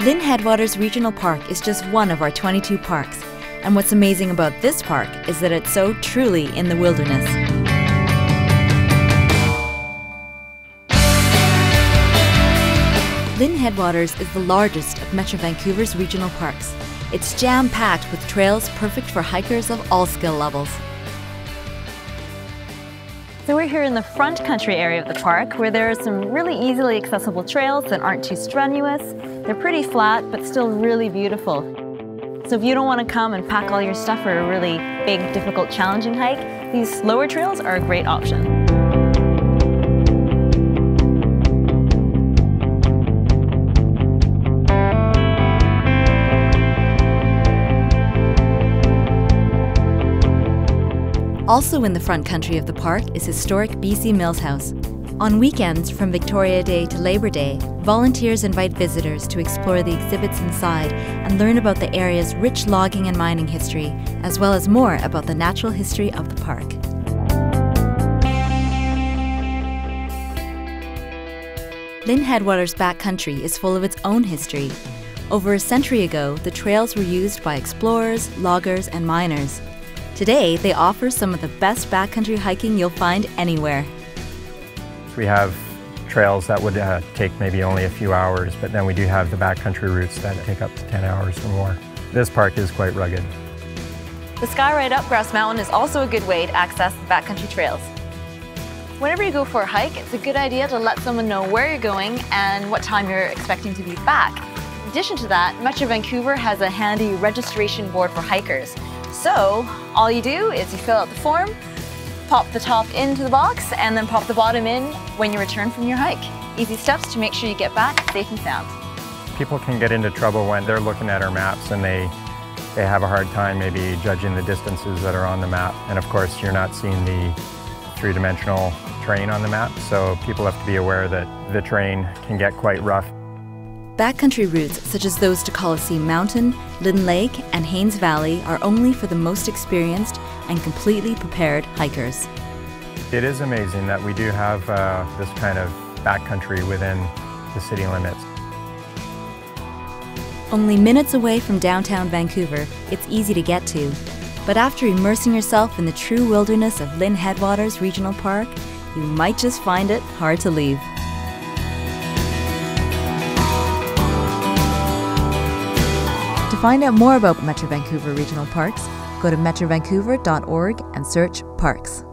Lynn Headwaters Regional Park is just one of our 22 parks, and what's amazing about this park is that it's so truly in the wilderness. Lynn Headwaters is the largest of Metro Vancouver's regional parks. It's jam-packed with trails perfect for hikers of all skill levels. So we're here in the front country area of the park, where there are some really easily accessible trails that aren't too strenuous. They're pretty flat, but still really beautiful. So if you don't want to come and pack all your stuff for a really big, difficult, challenging hike, these lower trails are a great option. Also in the front country of the park is historic BC Mills House. On weekends, from Victoria Day to Labor Day, volunteers invite visitors to explore the exhibits inside and learn about the area's rich logging and mining history, as well as more about the natural history of the park. Lynn Headwaters backcountry is full of its own history. Over a century ago, the trails were used by explorers, loggers, and miners. Today, they offer some of the best backcountry hiking you'll find anywhere. We have trails that would take maybe only a few hours, but then we do have the backcountry routes that take up to 10 hours or more. This park is quite rugged. The sky right up Grouse Mountain is also a good way to access the backcountry trails. Whenever you go for a hike, it's a good idea to let someone know where you're going and what time you're expecting to be back. In addition to that, Metro Vancouver has a handy registration board for hikers. So, all you do is you fill out the form, pop the top into the box, and then pop the bottom in when you return from your hike. Easy steps to make sure you get back safe and sound. People can get into trouble when they're looking at our maps and they have a hard time maybe judging the distances that are on the map. And of course, you're not seeing the three-dimensional terrain on the map, so people have to be aware that the terrain can get quite rough. Backcountry routes such as those to Coliseum Mountain, Lynn Lake, and Haynes Valley are only for the most experienced and completely prepared hikers. It is amazing that we do have this kind of backcountry within the city limits. Only minutes away from downtown Vancouver, it's easy to get to. But after immersing yourself in the true wilderness of Lynn Headwaters Regional Park, you might just find it hard to leave. To find out more about Metro Vancouver Regional Parks, go to metrovancouver.org and search Parks.